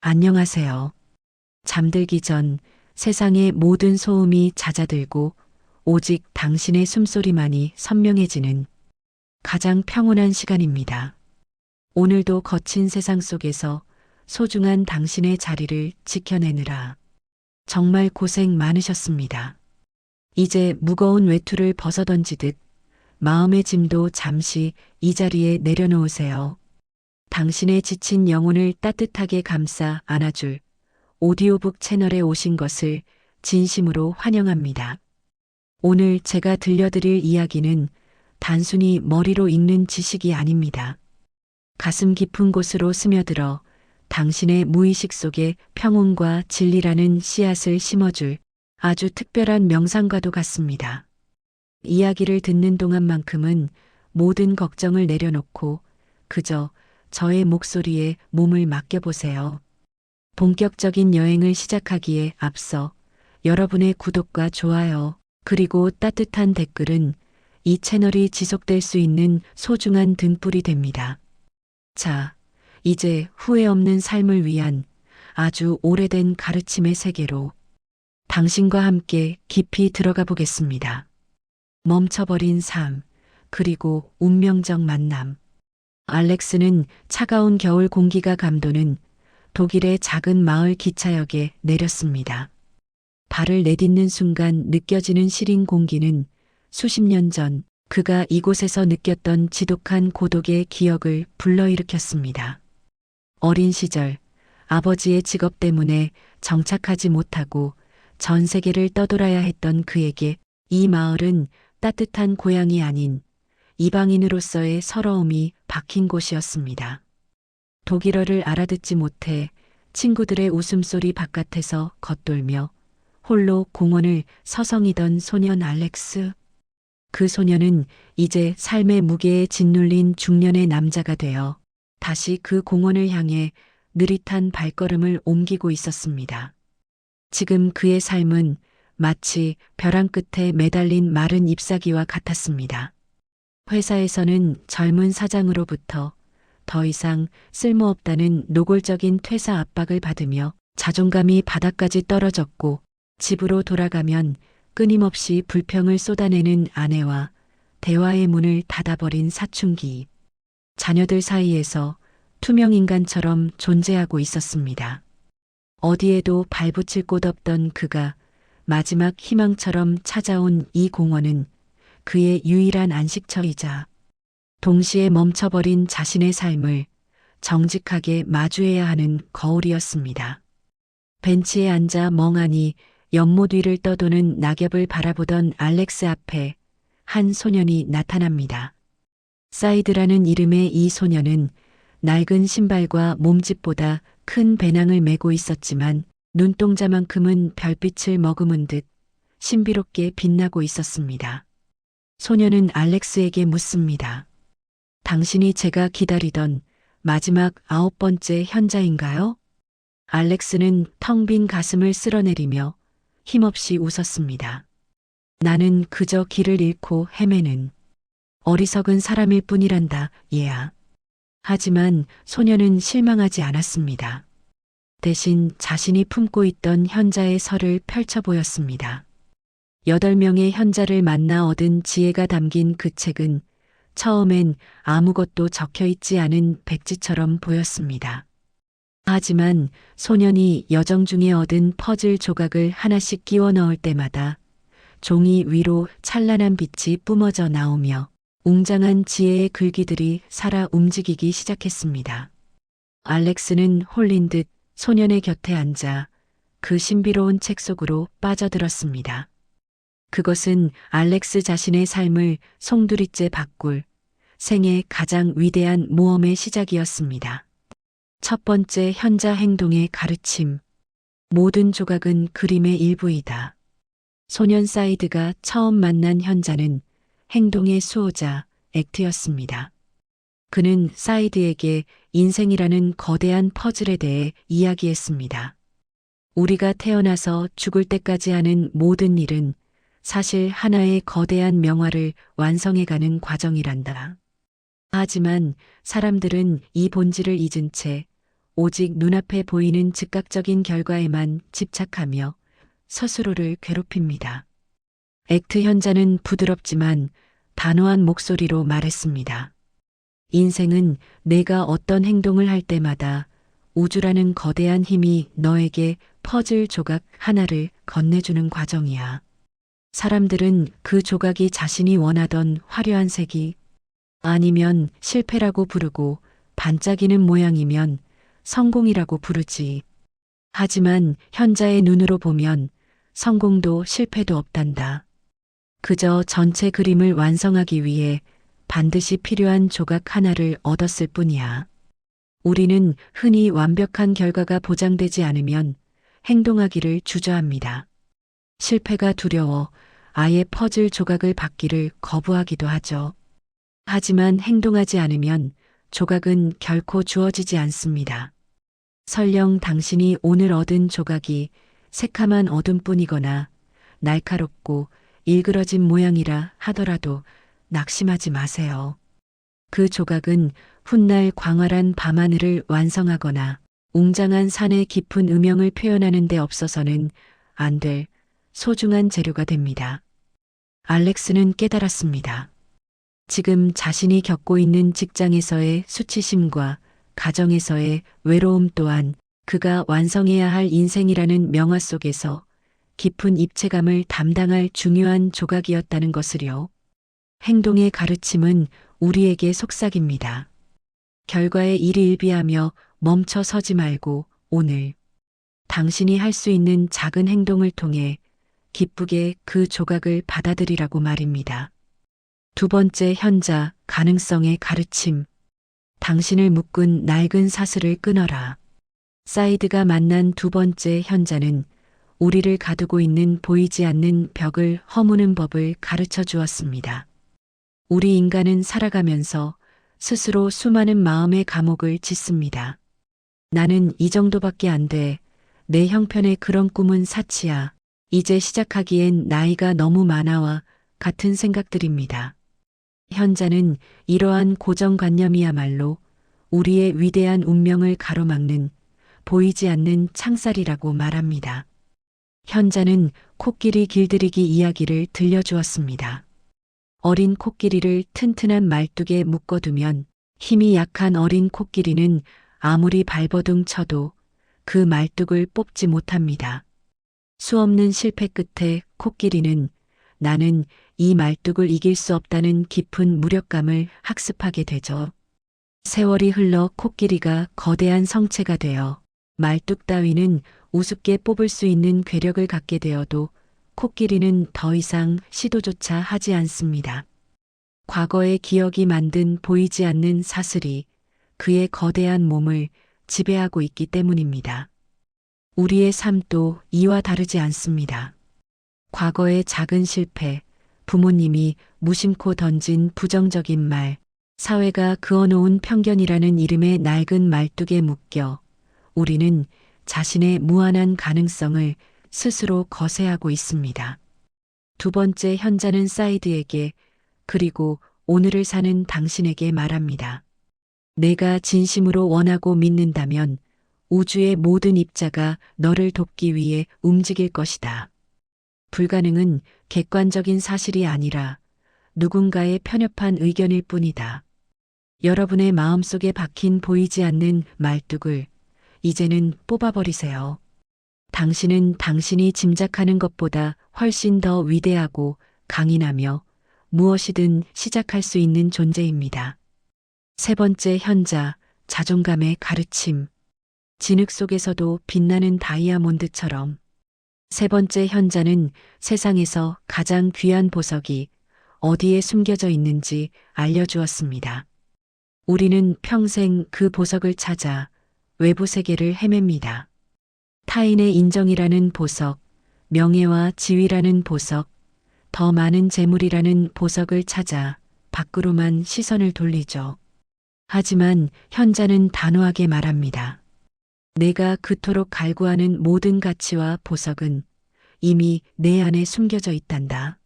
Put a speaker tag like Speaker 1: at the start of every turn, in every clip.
Speaker 1: 안녕하세요. 잠들기 전 세상의 모든 소음이 잦아들고 오직 당신의 숨소리만이 선명해지는 가장 평온한 시간입니다. 오늘도 거친 세상 속에서 소중한 당신의 자리를 지켜내느라 정말 고생 많으셨습니다. 이제 무거운 외투를 벗어던지듯 마음의 짐도 잠시 이 자리에 내려놓으세요. 당신의 지친 영혼을 따뜻하게 감싸 안아줄 오디오북 채널에 오신 것을 진심으로 환영합니다. 오늘 제가 들려드릴 이야기는 단순히 머리로 읽는 지식이 아닙니다. 가슴 깊은 곳으로 스며들어 당신의 무의식 속에 평온과 진리라는 씨앗을 심어줄 아주 특별한 명상과도 같습니다. 이야기를 듣는 동안만큼은 모든 걱정을 내려놓고 그저 저의 목소리에 몸을 맡겨보세요. 본격적인 여행을 시작하기에 앞서 여러분의 구독과 좋아요, 그리고 따뜻한 댓글은 이 채널이 지속될 수 있는 소중한 등불이 됩니다. 자, 이제 후회 없는 삶을 위한 아주 오래된 가르침의 세계로 당신과 함께 깊이 들어가 보겠습니다. 멈춰버린 삶, 그리고 운명적 만남. 알렉스는 차가운 겨울 공기가 감도는 독일의 작은 마을 기차역에 내렸습니다. 발을 내딛는 순간 느껴지는 시린 공기는 수십 년 전 그가 이곳에서 느꼈던 지독한 고독의 기억을 불러일으켰습니다. 어린 시절 아버지의 직업 때문에 정착하지 못하고 전 세계를 떠돌아야 했던 그에게 이 마을은 따뜻한 고향이 아닌 이방인으로서의 서러움이 박힌 곳이었습니다. 독일어를 알아듣지 못해 친구들의 웃음소리 바깥에서 겉돌며 홀로 공원을 서성이던 소년 알렉스. 그 소년은 이제 삶의 무게에 짓눌린 중년의 남자가 되어 다시 그 공원을 향해 느릿한 발걸음을 옮기고 있었습니다. 지금 그의 삶은 마치 벼랑 끝에 매달린 마른 잎사귀와 같았습니다. 회사에서는 젊은 사장으로부터 더 이상 쓸모없다는 노골적인 퇴사 압박을 받으며 자존감이 바닥까지 떨어졌고 집으로 돌아가면 끊임없이 불평을 쏟아내는 아내와 대화의 문을 닫아버린 사춘기. 자녀들 사이에서 투명인간처럼 존재하고 있었습니다. 어디에도 발붙일 곳 없던 그가 마지막 희망처럼 찾아온 이 공원은 그의 유일한 안식처이자 동시에 멈춰버린 자신의 삶을 정직하게 마주해야 하는 거울이었습니다. 벤치에 앉아 멍하니 연못 위를 떠도는 낙엽을 바라보던 알렉스 앞에 한 소년이 나타납니다. 사이드라는 이름의 이 소년은 낡은 신발과 몸집보다 큰 배낭을 메고 있었지만 눈동자만큼은 별빛을 머금은 듯 신비롭게 빛나고 있었습니다. 소년은 알렉스에게 묻습니다. 당신이 제가 기다리던 마지막 9번째 현자인가요? 알렉스는 텅 빈 가슴을 쓸어내리며 힘없이 웃었습니다. 나는 그저 길을 잃고 헤매는 어리석은 사람일 뿐이란다, 얘야. 하지만 소년은 실망하지 않았습니다. 대신 자신이 품고 있던 현자의 설을 펼쳐 보였습니다. 8명의 현자를 만나 얻은 지혜가 담긴 그 책은 처음엔 아무것도 적혀 있지 않은 백지처럼 보였습니다. 하지만 소년이 여정 중에 얻은 퍼즐 조각을 하나씩 끼워 넣을 때마다 종이 위로 찬란한 빛이 뿜어져 나오며 웅장한 지혜의 글귀들이 살아 움직이기 시작했습니다. 알렉스는 홀린 듯 소년의 곁에 앉아 그 신비로운 책 속으로 빠져들었습니다. 그것은 알렉스 자신의 삶을 송두리째 바꿀 생애 가장 위대한 모험의 시작이었습니다. 첫 번째 현자 행동의 가르침. 모든 조각은 그림의 일부이다. 소년 사이드가 처음 만난 현자는 행동의 수호자, 액트였습니다. 그는 사이드에게 인생이라는 거대한 퍼즐에 대해 이야기했습니다. 우리가 태어나서 죽을 때까지 하는 모든 일은 사실 하나의 거대한 명화를 완성해가는 과정이란다. 하지만 사람들은 이 본질을 잊은 채 오직 눈앞에 보이는 즉각적인 결과에만 집착하며 스스로를 괴롭힙니다. 액트 현자는 부드럽지만 단호한 목소리로 말했습니다. 인생은 내가 어떤 행동을 할 때마다 우주라는 거대한 힘이 너에게 퍼즐 조각 하나를 건네주는 과정이야. 사람들은 그 조각이 자신이 원하던 화려한 색이 아니면 실패라고 부르고 반짝이는 모양이면 성공이라고 부르지. 하지만 현자의 눈으로 보면 성공도 실패도 없단다. 그저 전체 그림을 완성하기 위해 반드시 필요한 조각 하나를 얻었을 뿐이야. 우리는 흔히 완벽한 결과가 보장되지 않으면 행동하기를 주저합니다. 실패가 두려워 아예 퍼즐 조각을 받기를 거부하기도 하죠. 하지만 행동하지 않으면 조각은 결코 주어지지 않습니다. 설령 당신이 오늘 얻은 조각이 새카만 어둠뿐이거나 날카롭고 일그러진 모양이라 하더라도 낙심하지 마세요. 그 조각은 훗날 광활한 밤하늘을 완성하거나 웅장한 산의 깊은 음영을 표현하는 데 없어서는 안 될 소중한 재료가 됩니다. 알렉스는 깨달았습니다. 지금 자신이 겪고 있는 직장에서의 수치심과 가정에서의 외로움 또한 그가 완성해야 할 인생이라는 명화 속에서 깊은 입체감을 담당할 중요한 조각이었다는 것을요. 행동의 가르침은 우리에게 속삭입니다. 결과에 일희일비하며 멈춰 서지 말고 오늘 당신이 할 수 있는 작은 행동을 통해 기쁘게 그 조각을 받아들이라고 말입니다. 두 번째 현자, 가능성의 가르침. 당신을 묶은 낡은 사슬을 끊어라. 사이드가 만난 두 번째 현자는 우리를 가두고 있는 보이지 않는 벽을 허무는 법을 가르쳐 주었습니다. 우리 인간은 살아가면서 스스로 수많은 마음의 감옥을 짓습니다. 나는 이 정도밖에 안 돼. 내 형편의 그런 꿈은 사치야. 이제 시작하기엔 나이가 너무 많아와 같은 생각들입니다. 현자는 이러한 고정관념이야말로 우리의 위대한 운명을 가로막는 보이지 않는 창살이라고 말합니다. 현자는 코끼리 길들이기 이야기를 들려주었습니다. 어린 코끼리를 튼튼한 말뚝에 묶어두면 힘이 약한 어린 코끼리는 아무리 발버둥 쳐도 그 말뚝을 뽑지 못합니다. 수없는 실패 끝에 코끼리는 나는 이 말뚝을 이길 수 없다는 깊은 무력감을 학습하게 되죠. 세월이 흘러 코끼리가 거대한 성체가 되어 말뚝 따위는 우습게 뽑을 수 있는 괴력을 갖게 되어도 코끼리는 더 이상 시도조차 하지 않습니다. 과거의 기억이 만든 보이지 않는 사슬이 그의 거대한 몸을 지배하고 있기 때문입니다. 우리의 삶도 이와 다르지 않습니다. 과거의 작은 실패, 부모님이 무심코 던진 부정적인 말, 사회가 그어놓은 편견이라는 이름의 낡은 말뚝에 묶여 우리는 자신의 무한한 가능성을 스스로 거세하고 있습니다. 두 번째 현자는 사이드에게 그리고 오늘을 사는 당신에게 말합니다. 내가 진심으로 원하고 믿는다면 우주의 모든 입자가 너를 돕기 위해 움직일 것이다. 불가능은 객관적인 사실이 아니라 누군가의 편협한 의견일 뿐이다. 여러분의 마음속에 박힌 보이지 않는 말뚝을 이제는 뽑아버리세요. 당신은 당신이 짐작하는 것보다 훨씬 더 위대하고 강인하며 무엇이든 시작할 수 있는 존재입니다. 세 번째 현자, 자존감의 가르침. 진흙 속에서도 빛나는 다이아몬드처럼 세 번째 현자는 세상에서 가장 귀한 보석이 어디에 숨겨져 있는지 알려주었습니다. 우리는 평생 그 보석을 찾아 외부 세계를 헤맵니다. 타인의 인정이라는 보석, 명예와 지위라는 보석, 더 많은 재물이라는 보석을 찾아 밖으로만 시선을 돌리죠. 하지만 현자는 단호하게 말합니다. 내가 그토록 갈구하는 모든 가치와 보석은 이미 내 안에 숨겨져 있단다.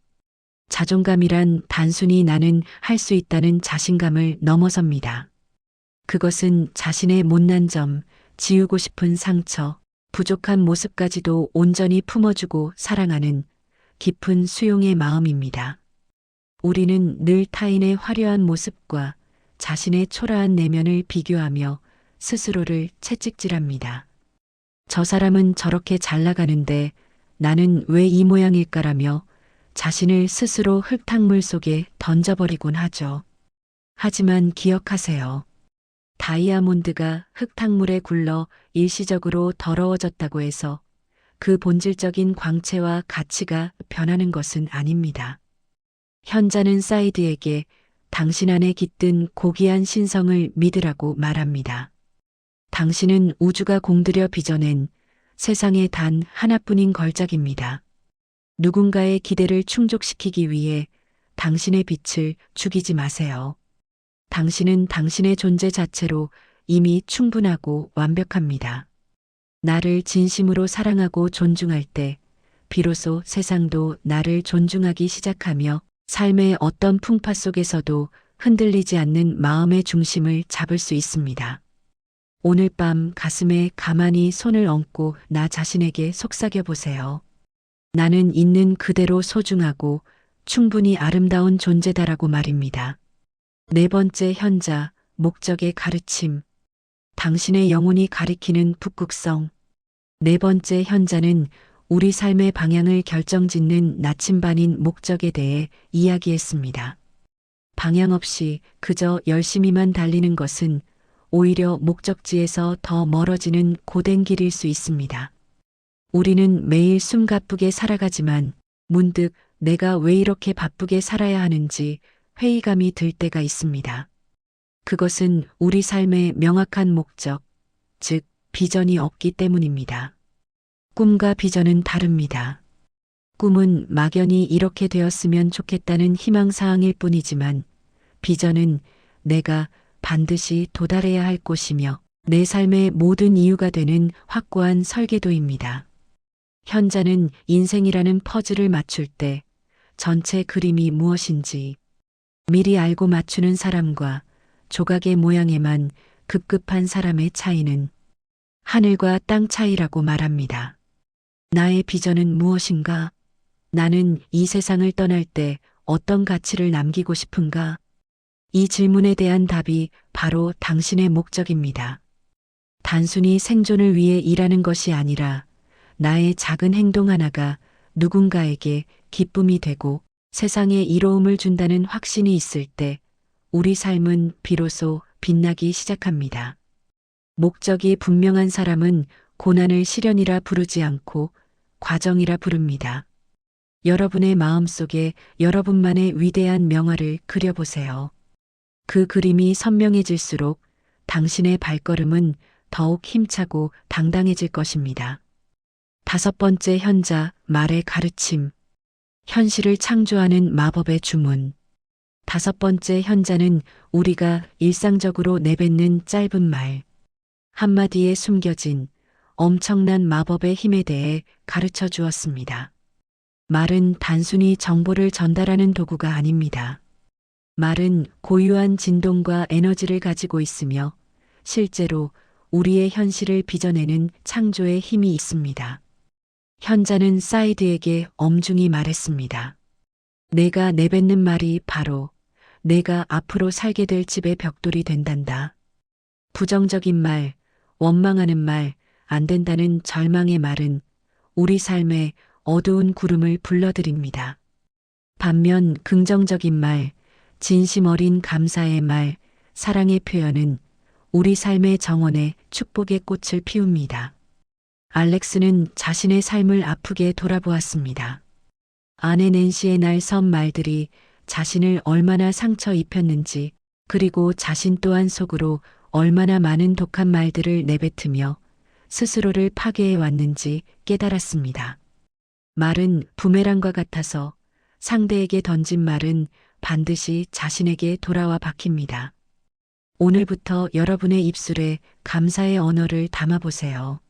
Speaker 1: 자존감이란 단순히 나는 할 수 있다는 자신감을 넘어섭니다. 그것은 자신의 못난 점, 지우고 싶은 상처, 부족한 모습까지도 온전히 품어주고 사랑하는 깊은 수용의 마음입니다. 우리는 늘 타인의 화려한 모습과 자신의 초라한 내면을 비교하며 스스로를 채찍질합니다. 저 사람은 저렇게 잘 나가는데 나는 왜 이 모양일까라며 자신을 스스로 흙탕물 속에 던져버리곤 하죠. 하지만 기억하세요. 다이아몬드가 흙탕물에 굴러 일시적으로 더러워졌다고 해서 그 본질적인 광채와 가치가 변하는 것은 아닙니다. 현자는 사이드에게 당신 안에 깃든 고귀한 신성을 믿으라고 말합니다. 당신은 우주가 공들여 빚어낸 세상에 단 하나뿐인 걸작입니다. 누군가의 기대를 충족시키기 위해 당신의 빛을 죽이지 마세요. 당신은 당신의 존재 자체로 이미 충분하고 완벽합니다. 나를 진심으로 사랑하고 존중할 때 비로소 세상도 나를 존중하기 시작하며 삶의 어떤 풍파 속에서도 흔들리지 않는 마음의 중심을 잡을 수 있습니다. 오늘 밤 가슴에 가만히 손을 얹고 나 자신에게 속삭여 보세요. 나는 있는 그대로 소중하고 충분히 아름다운 존재다라고 말입니다. 네 번째 현자, 목적의 가르침. 당신의 영혼이 가리키는 북극성. 네 번째 현자는 우리 삶의 방향을 결정짓는 나침반인 목적에 대해 이야기했습니다. 방향 없이 그저 열심히만 달리는 것은 오히려 목적지에서 더 멀어지는 고된 길일 수 있습니다. 우리는 매일 숨가쁘게 살아가지만 문득 내가 왜 이렇게 바쁘게 살아야 하는지 회의감이 들 때가 있습니다. 그것은 우리 삶의 명확한 목적, 즉 비전이 없기 때문입니다. 꿈과 비전은 다릅니다. 꿈은 막연히 이렇게 되었으면 좋겠다는 희망사항일 뿐이지만 비전은 내가 반드시 도달해야 할 곳이며 내 삶의 모든 이유가 되는 확고한 설계도입니다. 현자는 인생이라는 퍼즐을 맞출 때 전체 그림이 무엇인지 미리 알고 맞추는 사람과 조각의 모양에만 급급한 사람의 차이는 하늘과 땅 차이라고 말합니다. 나의 비전은 무엇인가? 나는 이 세상을 떠날 때 어떤 가치를 남기고 싶은가? 이 질문에 대한 답이 바로 당신의 목적입니다. 단순히 생존을 위해 일하는 것이 아니라 나의 작은 행동 하나가 누군가에게 기쁨이 되고 세상에 이로움을 준다는 확신이 있을 때 우리 삶은 비로소 빛나기 시작합니다. 목적이 분명한 사람은 고난을 시련이라 부르지 않고 과정이라 부릅니다. 여러분의 마음속에 여러분만의 위대한 명화를 그려보세요. 그 그림이 선명해질수록 당신의 발걸음은 더욱 힘차고 당당해질 것입니다. 다섯 번째 현자, 말의 가르침. 현실을 창조하는 마법의 주문. 다섯 번째 현자는 우리가 일상적으로 내뱉는 짧은 말, 한마디에 숨겨진 엄청난 마법의 힘에 대해 가르쳐 주었습니다. 말은 단순히 정보를 전달하는 도구가 아닙니다. 말은 고유한 진동과 에너지를 가지고 있으며 실제로 우리의 현실을 빚어내는 창조의 힘이 있습니다. 현자는 사이드에게 엄중히 말했습니다. 내가 내뱉는 말이 바로 내가 앞으로 살게 될 집의 벽돌이 된단다. 부정적인 말, 원망하는 말, 안 된다는 절망의 말은 우리 삶에 어두운 구름을 불러들입니다. 반면 긍정적인 말, 진심 어린 감사의 말, 사랑의 표현은 우리 삶의 정원에 축복의 꽃을 피웁니다. 알렉스는 자신의 삶을 아프게 돌아보았습니다. 아내 낸시의 날 선 말들이 자신을 얼마나 상처 입혔는지 그리고 자신 또한 속으로 얼마나 많은 독한 말들을 내뱉으며 스스로를 파괴해 왔는지 깨달았습니다. 말은 부메랑과 같아서 상대에게 던진 말은 반드시 자신에게 돌아와 박힙니다. 오늘부터 여러분의 입술에 감사의 언어를 담아보세요.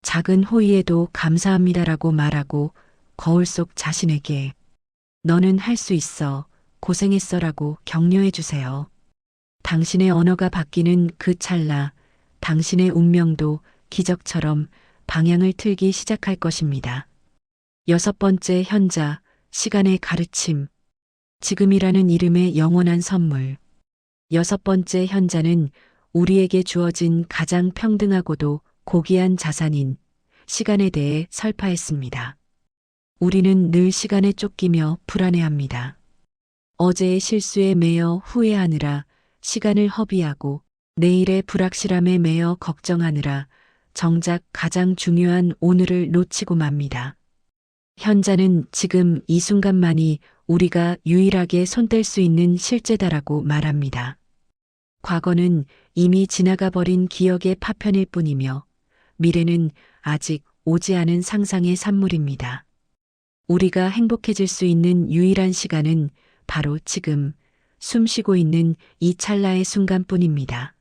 Speaker 1: 작은 호의에도 감사합니다라고 말하고 거울 속 자신에게 너는 할 수 있어, 고생했어라고 격려해 주세요. 당신의 언어가 바뀌는 그 찰나 당신의 운명도 기적처럼 방향을 틀기 시작할 것입니다. 여섯 번째 현자, 시간의 가르침. 지금이라는 이름의 영원한 선물. 여섯 번째 현자는 우리에게 주어진 가장 평등하고도 고귀한 자산인 시간에 대해 설파했습니다. 우리는 늘 시간에 쫓기며 불안해합니다. 어제의 실수에 매여 후회하느라 시간을 허비하고 내일의 불확실함에 매여 걱정하느라 정작 가장 중요한 오늘을 놓치고 맙니다. 현자는 지금 이 순간만이 우리가 유일하게 손댈 수 있는 실제다라고 말합니다. 과거는 이미 지나가 버린 기억의 파편일 뿐이며 미래는 아직 오지 않은 상상의 산물입니다. 우리가 행복해질 수 있는 유일한 시간은 바로 지금 숨 쉬고 있는 이 찰나의 순간뿐입니다.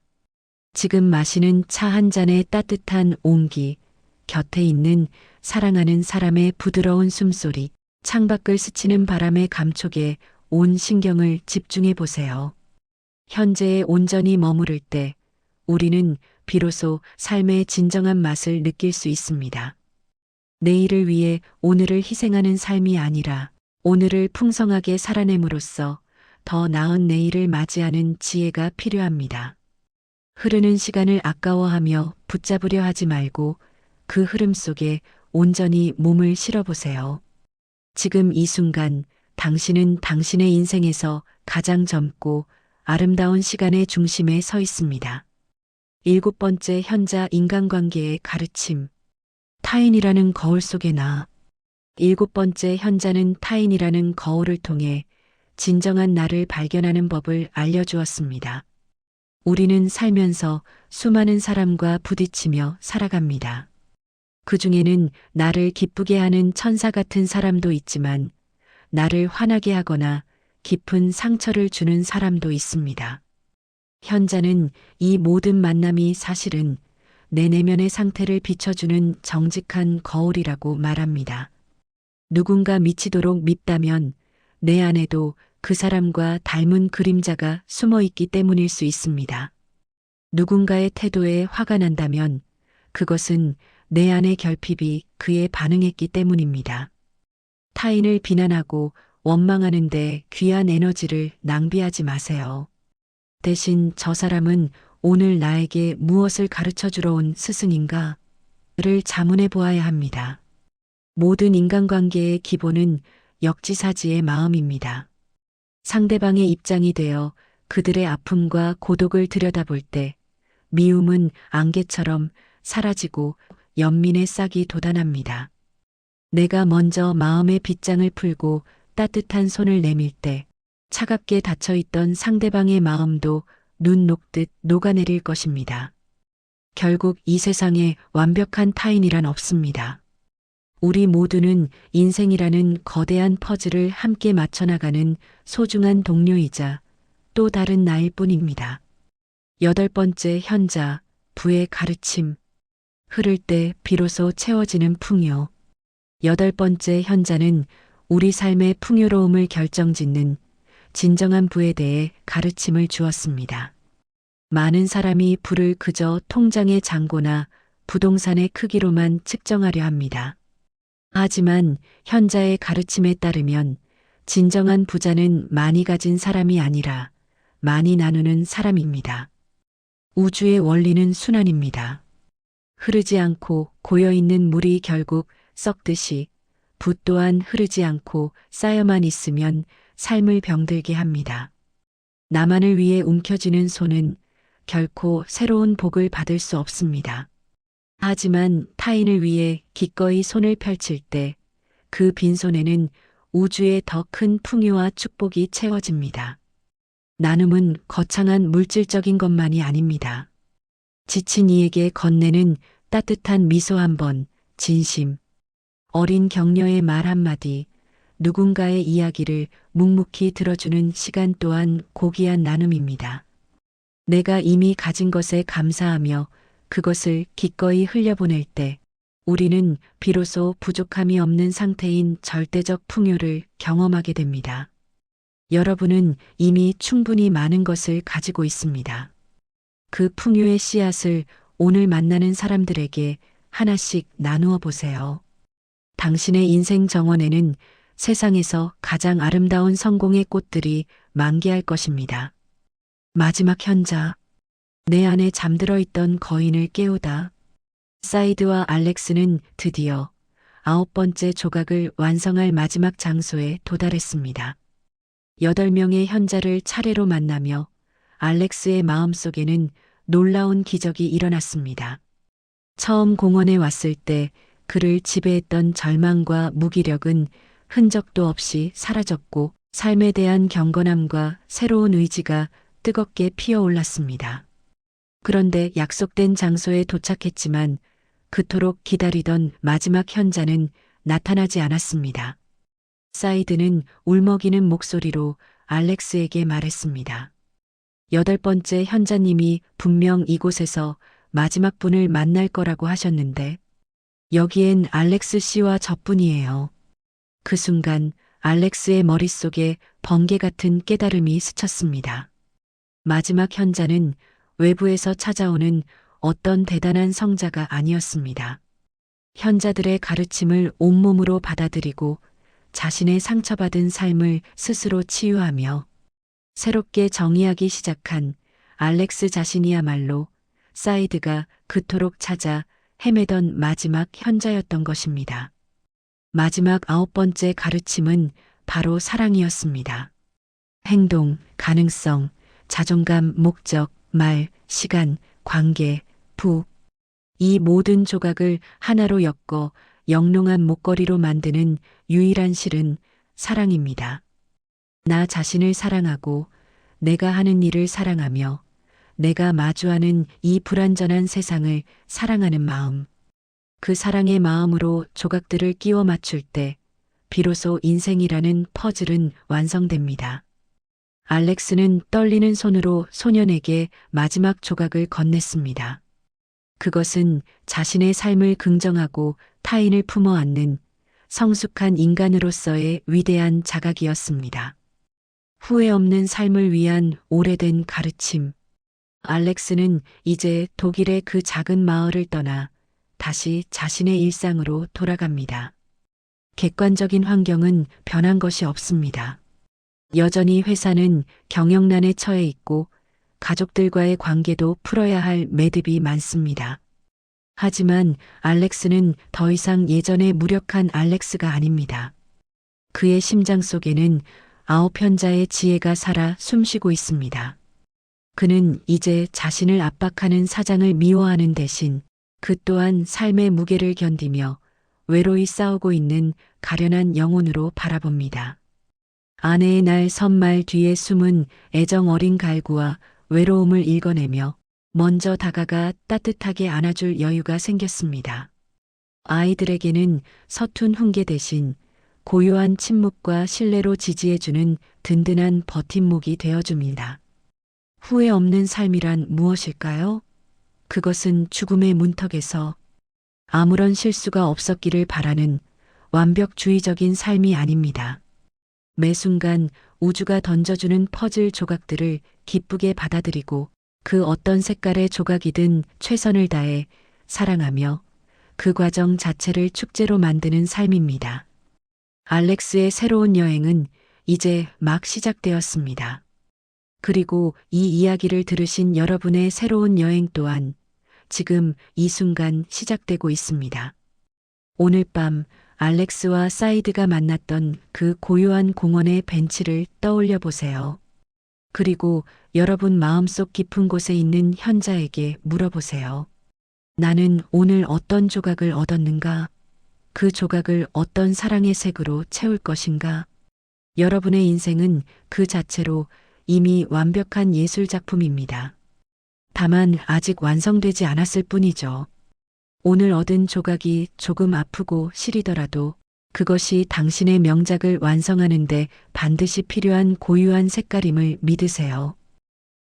Speaker 1: 지금 마시는 차 한 잔의 따뜻한 온기, 곁에 있는 사랑하는 사람의 부드러운 숨소리, 창밖을 스치는 바람의 감촉에 온 신경을 집중해 보세요. 현재에 온전히 머무를 때 우리는 비로소 삶의 진정한 맛을 느낄 수 있습니다. 내일을 위해 오늘을 희생하는 삶이 아니라 오늘을 풍성하게 살아냄으로써 더 나은 내일을 맞이하는 지혜가 필요합니다. 흐르는 시간을 아까워하며 붙잡으려 하지 말고 그 흐름 속에 온전히 몸을 실어보세요. 지금 이 순간 당신은 당신의 인생에서 가장 젊고 아름다운 시간의 중심에 서 있습니다. 일곱 번째 현자, 인간관계의 가르침. 타인이라는 거울 속에 나. 일곱 번째 현자는 타인이라는 거울을 통해 진정한 나를 발견하는 법을 알려주었습니다. 우리는 살면서 수많은 사람과 부딪히며 살아갑니다. 그 중에는 나를 기쁘게 하는 천사 같은 사람도 있지만 나를 화나게 하거나 깊은 상처를 주는 사람도 있습니다. 현자는 이 모든 만남이 사실은 내 내면의 상태를 비춰주는 정직한 거울이라고 말합니다. 누군가 미치도록 밉다면 내 안에도 그 사람과 닮은 그림자가 숨어 있기 때문일 수 있습니다. 누군가의 태도에 화가 난다면 그것은 내 안의 결핍이 그에 반응했기 때문입니다. 타인을 비난하고 원망하는데 귀한 에너지를 낭비하지 마세요. 대신 저 사람은 오늘 나에게 무엇을 가르쳐 주러 온 스승인가? 를 자문해 보아야 합니다. 모든 인간관계의 기본은 역지사지의 마음입니다. 상대방의 입장이 되어 그들의 아픔과 고독을 들여다볼 때 미움은 안개처럼 사라지고 연민의 싹이 돋아납니다. 내가 먼저 마음의 빗장을 풀고 따뜻한 손을 내밀 때 차갑게 닫혀있던 상대방의 마음도 눈 녹듯 녹아내릴 것입니다. 결국 이 세상에 완벽한 타인이란 없습니다. 우리 모두는 인생이라는 거대한 퍼즐을 함께 맞춰나가는 소중한 동료이자 또 다른 나일 뿐입니다. 여덟 번째 현자, 부의 가르침. 흐를 때 비로소 채워지는 풍요. 여덟 번째 현자는 우리 삶의 풍요로움을 결정짓는 진정한 부에 대해 가르침을 주었습니다. 많은 사람이 부를 그저 통장의 잔고나 부동산의 크기로만 측정하려 합니다. 하지만 현자의 가르침에 따르면 진정한 부자는 많이 가진 사람이 아니라 많이 나누는 사람입니다. 우주의 원리는 순환입니다. 흐르지 않고 고여있는 물이 결국 썩듯이 부 또한 흐르지 않고 쌓여만 있으면 삶을 병들게 합니다. 나만을 위해 움켜쥐는 손은 결코 새로운 복을 받을 수 없습니다. 하지만 타인을 위해 기꺼이 손을 펼칠 때 그 빈손에는 우주의 더 큰 풍요와 축복이 채워집니다. 나눔은 거창한 물질적인 것만이 아닙니다. 지친 이에게 건네는 따뜻한 미소 한 번, 진심, 어린 격려의 말 한마디, 누군가의 이야기를 묵묵히 들어주는 시간 또한 고귀한 나눔입니다. 내가 이미 가진 것에 감사하며 그것을 기꺼이 흘려보낼 때 우리는 비로소 부족함이 없는 상태인 절대적 풍요를 경험하게 됩니다. 여러분은 이미 충분히 많은 것을 가지고 있습니다. 그 풍요의 씨앗을 오늘 만나는 사람들에게 하나씩 나누어 보세요. 당신의 인생 정원에는 세상에서 가장 아름다운 성공의 꽃들이 만개할 것입니다. 마지막 현자. 내 안에 잠들어 있던 거인을 깨우다. 사이드와 알렉스는 드디어 9번째 조각을 완성할 마지막 장소에 도달했습니다. 8명의 현자를 차례로 만나며 알렉스의 마음속에는 놀라운 기적이 일어났습니다. 처음 공원에 왔을 때 그를 지배했던 절망과 무기력은 흔적도 없이 사라졌고 삶에 대한 경건함과 새로운 의지가 뜨겁게 피어올랐습니다. 그런데 약속된 장소에 도착했지만 그토록 기다리던 마지막 현자는 나타나지 않았습니다. 사이드는 울먹이는 목소리로 알렉스에게 말했습니다. 8번째 현자님이 분명 이곳에서 마지막 분을 만날 거라고 하셨는데 여기엔 알렉스 씨와 저뿐이에요. 그 순간 알렉스의 머릿속에 번개 같은 깨달음이 스쳤습니다. 마지막 현자는 외부에서 찾아오는 어떤 대단한 성자가 아니었습니다. 현자들의 가르침을 온몸으로 받아들이고 자신의 상처받은 삶을 스스로 치유하며 새롭게 정의하기 시작한 알렉스 자신이야말로 사이드가 그토록 찾아 헤매던 마지막 현자였던 것입니다. 마지막 9번째 가르침은 바로 사랑이었습니다. 행동, 가능성, 자존감, 목적, 말, 시간, 관계, 부. 이 모든 조각을 하나로 엮어 영롱한 목걸이로 만드는 유일한 실은 사랑입니다. 나 자신을 사랑하고 내가 하는 일을 사랑하며 내가 마주하는 이 불완전한 세상을 사랑하는 마음. 그 사랑의 마음으로 조각들을 끼워 맞출 때 비로소 인생이라는 퍼즐은 완성됩니다. 알렉스는 떨리는 손으로 소년에게 마지막 조각을 건넸습니다. 그것은 자신의 삶을 긍정하고 타인을 품어 안는 성숙한 인간으로서의 위대한 자각이었습니다. 후회 없는 삶을 위한 오래된 가르침. 알렉스는 이제 독일의 그 작은 마을을 떠나 다시 자신의 일상으로 돌아갑니다. 객관적인 환경은 변한 것이 없습니다. 여전히 회사는 경영난에 처해 있고 가족들과의 관계도 풀어야 할 매듭이 많습니다. 하지만 알렉스는 더 이상 예전의 무력한 알렉스가 아닙니다. 그의 심장 속에는 9현자의 지혜가 살아 숨쉬고 있습니다. 그는 이제 자신을 압박하는 사장을 미워하는 대신 그 또한 삶의 무게를 견디며 외로이 싸우고 있는 가련한 영혼으로 바라봅니다. 아내의 날 선말 뒤에 숨은 애정 어린 갈구와 외로움을 읽어내며 먼저 다가가 따뜻하게 안아줄 여유가 생겼습니다. 아이들에게는 서툰 훈계 대신 고요한 침묵과 신뢰로 지지해주는 든든한 버팀목이 되어줍니다. 후회 없는 삶이란 무엇일까요? 그것은 죽음의 문턱에서 아무런 실수가 없었기를 바라는 완벽주의적인 삶이 아닙니다. 매 순간 우주가 던져주는 퍼즐 조각들을 기쁘게 받아들이고 그 어떤 색깔의 조각이든 최선을 다해 사랑하며 그 과정 자체를 축제로 만드는 삶입니다. 알렉스의 새로운 여행은 이제 막 시작되었습니다. 그리고 이 이야기를 들으신 여러분의 새로운 여행 또한 지금 이 순간 시작되고 있습니다. 오늘 밤 알렉스와 사이드가 만났던 그 고요한 공원의 벤치를 떠올려 보세요. 그리고 여러분 마음속 깊은 곳에 있는 현자에게 물어보세요. 나는 오늘 어떤 조각을 얻었는가? 그 조각을 어떤 사랑의 색으로 채울 것인가? 여러분의 인생은 그 자체로 이미 완벽한 예술 작품입니다. 다만 아직 완성되지 않았을 뿐이죠. 오늘 얻은 조각이 조금 아프고 시리더라도 그것이 당신의 명작을 완성하는데 반드시 필요한 고유한 색깔임을 믿으세요.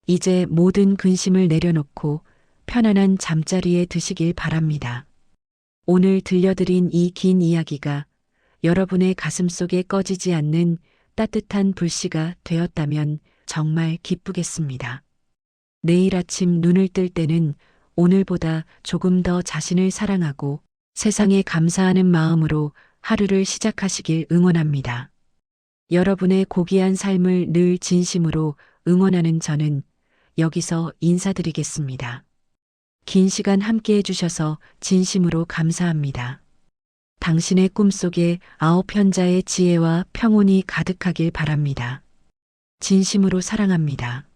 Speaker 1: 이제 모든 근심을 내려놓고 편안한 잠자리에 드시길 바랍니다. 오늘 들려드린 이 긴 이야기가 여러분의 가슴속에 꺼지지 않는 따뜻한 불씨가 되었다면 정말 기쁘겠습니다. 내일 아침 눈을 뜰 때는 오늘보다 조금 더 자신을 사랑하고 세상에 감사하는 마음으로 하루를 시작하시길 응원합니다. 여러분의 고귀한 삶을 늘 진심으로 응원하는 저는 여기서 인사드리겠습니다. 긴 시간 함께 해주셔서 진심으로 감사합니다. 당신의 꿈속에 9현자의 지혜와 평온이 가득하길 바랍니다. 진심으로 사랑합니다.